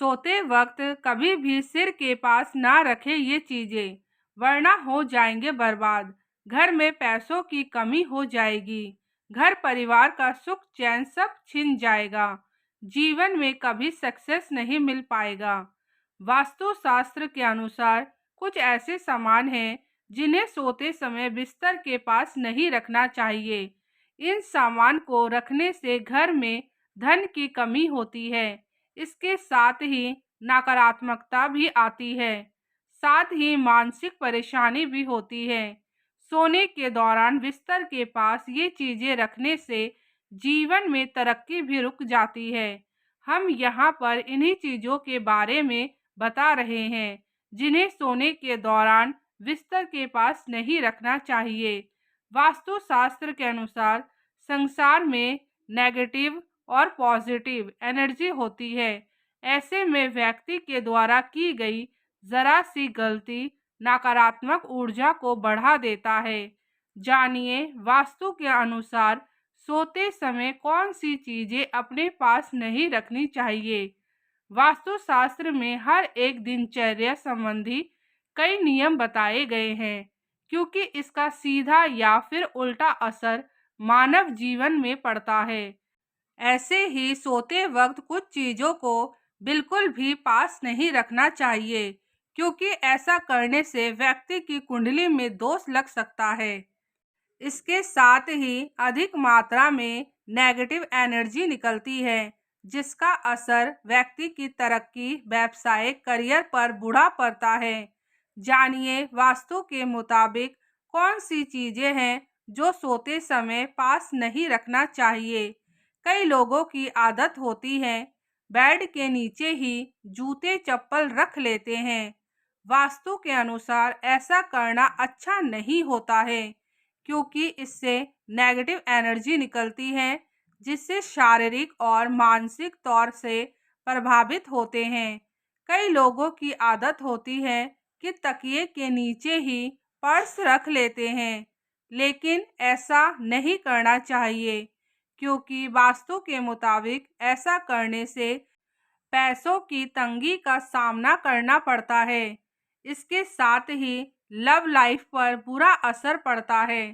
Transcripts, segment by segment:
सोते वक्त कभी भी सिर के पास ना रखें ये चीजें, वरना हो जाएंगे बर्बाद। घर में पैसों की कमी हो जाएगी। घर परिवार का सुख चैन सब छिन जाएगा। जीवन में कभी सक्सेस नहीं मिल पाएगा। वास्तु शास्त्र के अनुसार कुछ ऐसे सामान हैं जिन्हें सोते समय बिस्तर के पास नहीं रखना चाहिए। इन सामान को रखने से घर में धन की कमी होती है। इसके साथ ही नकारात्मकता भी आती है। साथ ही मानसिक परेशानी भी होती है। सोने के दौरान बिस्तर के पास ये चीजें रखने से जीवन में तरक्की भी रुक जाती है। हम यहाँ पर इन्हीं चीजों के बारे में बता रहे हैं जिन्हें सोने के दौरान बिस्तर के पास नहीं रखना चाहिए। वास्तु शास्त्र के अनुसार संसार में नेगेटिव और पॉजिटिव एनर्जी होती है। ऐसे में व्यक्ति के द्वारा की गई जरा सी गलती नकारात्मक ऊर्जा को बढ़ा देता है। जानिए वास्तु के अनुसार सोते समय कौन सी चीजें अपने पास नहीं रखनी चाहिए। वास्तु शास्त्र में हर एक दिनचर्या संबंधी कई नियम बताए गए हैं, क्योंकि इसका सीधा या फिर उल्टा असर मानव जीवन में पड़ता है। ऐसे ही सोते वक्त कुछ चीजों को बिल्कुल भी पास नहीं रखना चाहिए, क्योंकि ऐसा करने से व्यक्ति की कुंडली में दोष लग सकता है। इसके साथ ही अधिक मात्रा में नेगेटिव एनर्जी निकलती है, जिसका असर व्यक्ति की तरक्की, व्यवसाय, करियर पर बुरा पड़ता है। जानिए वास्तु के मुताबिक कौन सी चीजें हैं जो सोते समय पास नहीं रखना चाहिए। कई लोगों की आदत होती है बेड के नीचे ही जूते चप्पल रख लेते हैं। वास्तु के अनुसार ऐसा करना अच्छा नहीं होता है, क्योंकि इससे नेगेटिव एनर्जी निकलती है, जिससे शारीरिक और मानसिक तौर से प्रभावित होते हैं। कई लोगों की आदत होती है कि तकिए के नीचे ही पर्स रख लेते हैं, लेकिन ऐसा नहीं करना चाहिए, क्योंकि वास्तु के मुताबिक ऐसा करने से पैसों की तंगी का सामना करना पड़ता है। इसके साथ ही लव लाइफ पर बुरा असर पड़ता है।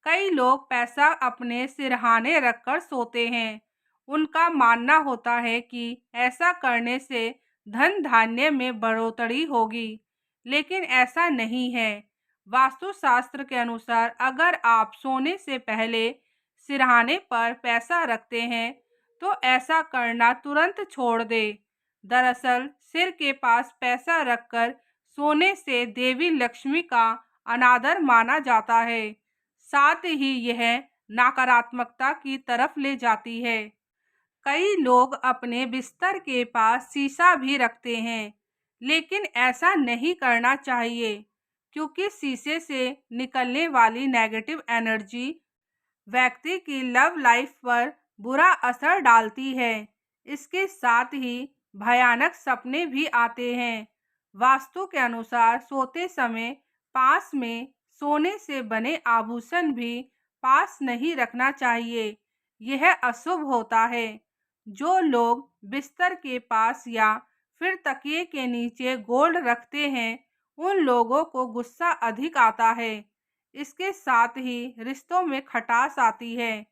कई लोग पैसा अपने सिरहाने रखकर सोते हैं। उनका मानना होता है कि ऐसा करने से धन धान्य में बढ़ोतरी होगी, लेकिन ऐसा नहीं है। वास्तुशास्त्र के अनुसार अगर आप सोने से पहले सिरहाने पर पैसा रखते हैं तो ऐसा करना तुरंत छोड़ दें। दरअसल सिर के पास पैसा रखकर सोने से देवी लक्ष्मी का अनादर माना जाता है। साथ ही यह नकारात्मकता की तरफ ले जाती है। कई लोग अपने बिस्तर के पास शीशा भी रखते हैं, लेकिन ऐसा नहीं करना चाहिए, क्योंकि शीशे से निकलने वाली नेगेटिव एनर्जी व्यक्ति की लव लाइफ पर बुरा असर डालती है। इसके साथ ही भयानक सपने भी आते हैं। वास्तु के अनुसार सोते समय पास में सोने से बने आभूषण भी पास नहीं रखना चाहिए। यह अशुभ होता है। जो लोग बिस्तर के पास या फिर तकिए के नीचे गोल्ड रखते हैं, उन लोगों को गुस्सा अधिक आता है। इसके साथ ही रिश्तों में खटास आती है,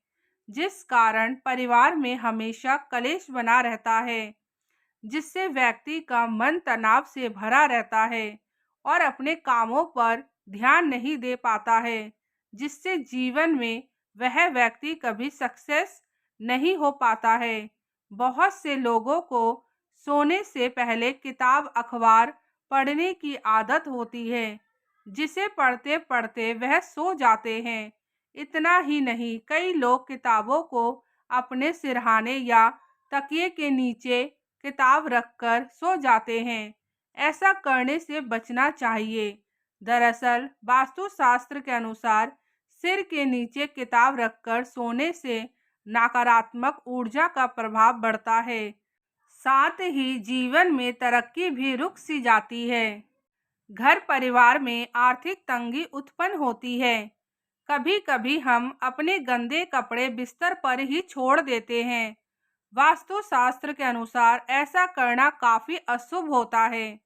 जिस कारण परिवार में हमेशा कलेश बना रहता है, जिससे व्यक्ति का मन तनाव से भरा रहता है और अपने कामों पर ध्यान नहीं दे पाता है, जिससे जीवन में वह व्यक्ति कभी सक्सेस नहीं हो पाता है। बहुत से लोगों को सोने से पहले किताब अखबार पढ़ने की आदत होती है, जिसे पढ़ते पढ़ते वह सो जाते हैं। इतना ही नहीं, कई लोग किताबों को अपने सिरहाने या तकिए के नीचे किताब रखकर सो जाते हैं। ऐसा करने से बचना चाहिए। दरअसल वास्तुशास्त्र के अनुसार सिर के नीचे किताब रखकर सोने से नकारात्मक ऊर्जा का प्रभाव बढ़ता है। साथ ही जीवन में तरक्की भी रुक सी जाती है। घर परिवार में आर्थिक तंगी उत्पन्न होती है। कभी कभी हम अपने गंदे कपड़े बिस्तर पर ही छोड़ देते हैं, वास्तुशास्त्र के अनुसार ऐसा करना काफी अशुभ होता है।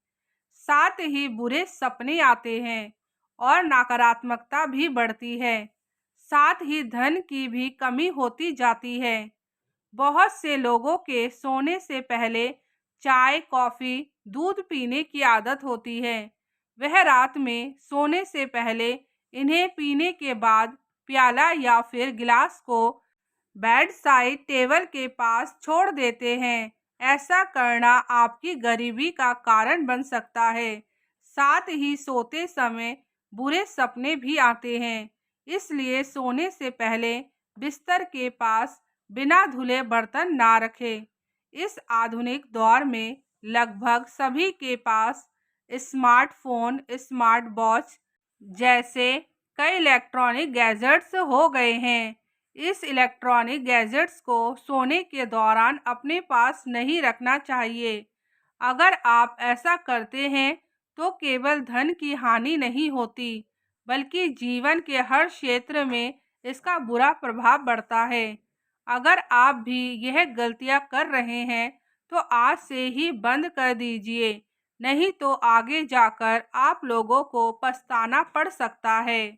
साथ ही बुरे सपने आते हैं और नकारात्मकता भी बढ़ती है। साथ ही धन की भी कमी होती जाती है। बहुत से लोगों के सोने से पहले चाय, कॉफी, दूध पीने की आदत होती है। वह रात में सोने से पहले इन्हें पीने के बाद प्याला या फिर गिलास को बेड साइड टेबल के पास छोड़ देते हैं। ऐसा करना आपकी गरीबी का कारण बन सकता है। साथ ही सोते समय बुरे सपने भी आते हैं। इसलिए सोने से पहले बिस्तर के पास बिना धुले बर्तन ना रखें। इस आधुनिक दौर में लगभग सभी के पास स्मार्टफोन, स्मार्ट वॉच जैसे कई इलेक्ट्रॉनिक गैजेट्स हो गए हैं। इस इलेक्ट्रॉनिक गैजेट्स को सोने के दौरान अपने पास नहीं रखना चाहिए। अगर आप ऐसा करते हैं तो केवल धन की हानि नहीं होती, बल्कि जीवन के हर क्षेत्र में इसका बुरा प्रभाव पड़ता है। अगर आप भी यह गलतियां कर रहे हैं तो आज से ही बंद कर दीजिए, नहीं तो आगे जाकर आप लोगों को पछताना पड़ सकता है।